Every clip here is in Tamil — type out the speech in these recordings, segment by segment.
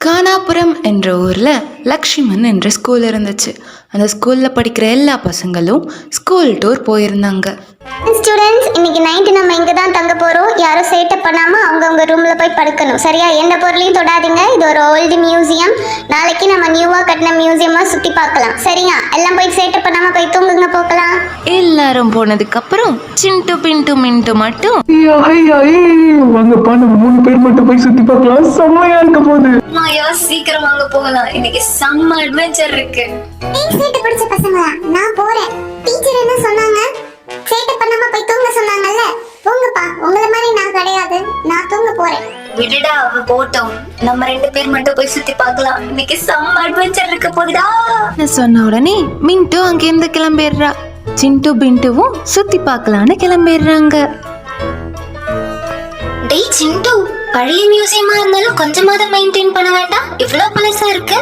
கானாபுரம் என்ற ஊரில் லக்ஷ்மன் என்ற ஸ்கூல் இருந்துச்சு. அந்த ஸ்கூலில் படிக்கிற எல்லா பசங்களும் ஸ்கூல் டூர் போயிருந்தாங்க. ஸ்டூடெண்ட்ஸ், இன்னைக்கு நைட்டு நம்ம இங்கே தான் தங்க போகிறோம். யாரும் சேட்டை பண்ணாமல் அவங்கவுங்க ரூமில் போய் படுக்கணும், சரியா? எந்த பொருளையும் தொடாதீங்க. இது ஒரு ஓல்டு மியூசியம். நாளைக்கு நம்ம நியூவாக கட்டின மியூசியமாக சுற்றி பார்க்கலாம், சரியா? எல்லாம் போய் சேட்டை பண்ணாமல் போய் தூங்குங்க, போக்கலாம். எல்லாரும் போனதுக்கு அப்புறம் சிண்டு பிண்டு மிண்டு மட்டும் வாங்கப்பா, நம்ம 3 பேர் மட்டும் போய் சுற்றி பார்க்கலாம். செம்மையா இருக்க போகுது. சீக்கிரம் வாங்க போகலாம், இன்னைக்கு செம்ம அட்வென்ச்சர் இருக்கு. சேட்டை பிடிச்ச பசங்களா, நான் போறேன். டீச்சர் என்ன சொன்னாங்க? சேட்டை பண்ணாம போய் தூங்க சொன்னாங்கல்ல. தூங்குப்பா, உங்கள மாதிரி நான் கிடையாது. நான் தூங்க போறேன். விடுடா, அவ போட்டோம். நம்ம 2 பேர் மட்டும் போய் சுத்தி பார்க்கலாம், இன்னைக்கு செம்ம அட்வென்ச்சர் இருக்க போகுதா. சொன்ன உடனே மிண்டு அங்கிருந்து கிளம்பிடுறா. சிண்டு பிண்டுவும் சுத்தி பார்க்கலான்னு கிளம்பிடுறாங்க. டேய் சிண்டு, பழைய மியூசியமா இருந்தாலும் கொஞ்சமாவது மெயின்டைன் பண்ண வேண்டாம்? இவ்வளவு பழசா இருக்கு.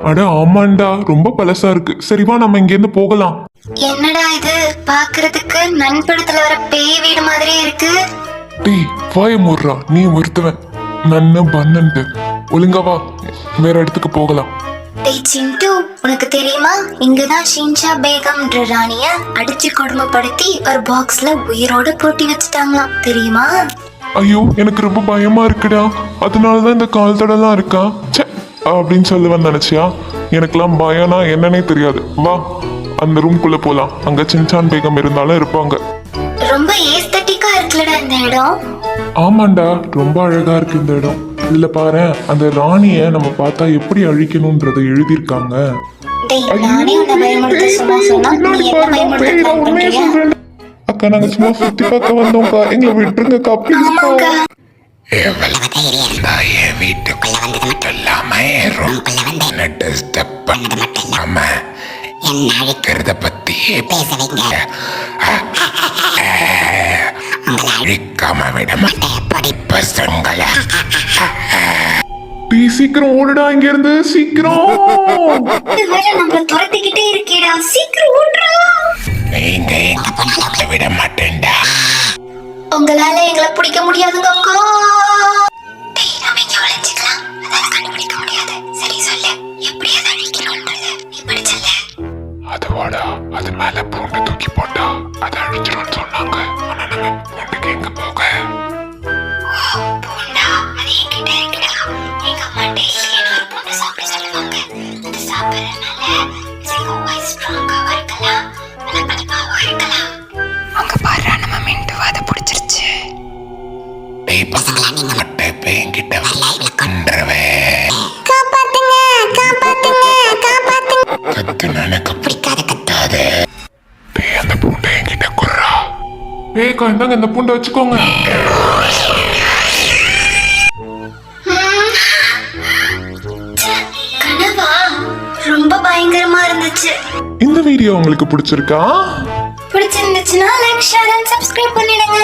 அட ஆமாண்டா, ரொம்ப பழசா இருக்கு. சரிவா, நம்ம இங்க இருந்து போகலாம். என்னடா இது, பாக்குறதுக்கு நண்படத்துல வர பேய் வீடு மாதிரி இருக்கு. டேய் வாய மூடுறா, நீ ஒருத்தவன் நன்னு பன்னன்ட்டு. ஒழுங்கா வா, வேற இடத்துக்கு போகலாம். டேய் சிண்டு, உனக்கு தெரியுமா, இங்கதான் ஷின்ஷா பேகம்ன்ற ராணிய அடிச்சு கொடுமைப்படுத்தி ஒரு பாக்ஸ்ல உயிரோட பூட்டி வச்சுட்டாங்களாம், தெரியுமா? ஐயோ, எனக்கு ரொம்ப பயமா இருக்குடா. அதனாலதான் இந்த கால் தடலாம் இருக்கா அப்படின்னு சொல்லுவேன் நினைச்சியா? எனக்குலாம் பயம்னா என்னன்னே தெரியாது. வா, அந்த ரூம்குள்ள போலாம். அங்க சின்சான் பேகம் இருந்தாலும் இருப்பாங்க. ரொம்ப ஏஸ்தட்டிக்கா இருக்குலடா இந்த இடம். ஆமாண்டா, ரொம்ப அழகா இருக்கு இந்த இடம். இதுல பாரு, அந்த ராணிய நம்ம பார்த்தா எப்படி அழிக்கணும்ன்றதை எழுதியிருக்காங்க. அக்கா, நாங்க சும்மா சுத்தி பார்க்க வந்தோம்க்கா, எங்களை விட்டுருங்கக்கா ப்ளீஸ்க்கா. என் வீட்டுக்குள்ள வந்தது மட்டும் இல்லாம ரூம்குள்ள வந்து டிஸ்டர்ப் பண்ணது மட்டும் இல்லாம என்ன அழிக்கிறத பத்தி பேச வைங்க. உங்களை அழிக்காம விட மாட்டேன் பசங்களை. டீ சீக்கிரம் ஓடுடா இங்க இருந்து, சீக்கிரம். நம்மள துரத்திக்கிட்டே இருக்கேடா, சீக்கிரம் ஓடுறா. நீங்க எங்க போனாலும் விட மாட்டேன்டா. உங்களால எங்களை பிடிக்க முடியாதுங்க அக்கா. நாம இங்க ஒளிஞ்சுக்கலாம், அதால கண்டுபிடிக்க முடியாது. சரி சொல்லு, எப்படி அதை அழிக்கணும்ன்றது நீ படிச்சல. அதுவாடா, அது மேல பூண்டு தூக்கி போட்டா அதை அழிச்சிடும்னு சொன்னாங்க. ஆனா நம்ம பூண்டுக்கு எங்க போக? பூண்டா, அது என்கிட்ட இருக்குடா. எங்க அம்மா டெய்லியும் ஒரு பூண்டு சாப்பிட சொல்லுவாங்க. அது சாப்பிடறதுனால வாய்ஸ் ஸ்ட்ராங்காவும் இருக்கலாம், கலகலப்பாவும் இருக்கலாம். அங்க பாரு, நம்ம மிண்டு அதை பிடிச்சிருச்சு. டேய் பசங்களா, நீங்க மட்டும் இப்ப என்கிட்ட கன்றவே. காப்பாத்துங்க, காப்பாத்துங்க, காப்பாத்துங்க. கத்துனா எனக்கு பிடிக்காத கத்தாது. டேய், அந்த பூண்டை என்கிட்ட குர்றா. ஏக்கா, இந்தாங்க இந்த பூண்டை வச்சுக்கோங்க. கனவா? ரொம்ப பயங்கரமா இருந்துச்சு. இந்த வீடியோ உங்களுக்கு பிடிச்சிருக்கா? பிடிச்சிருந்துச்சுன்னா லைக், ஷேர் அண்ட் சப்ஸ்கிரைப் பண்ணிடுங்க.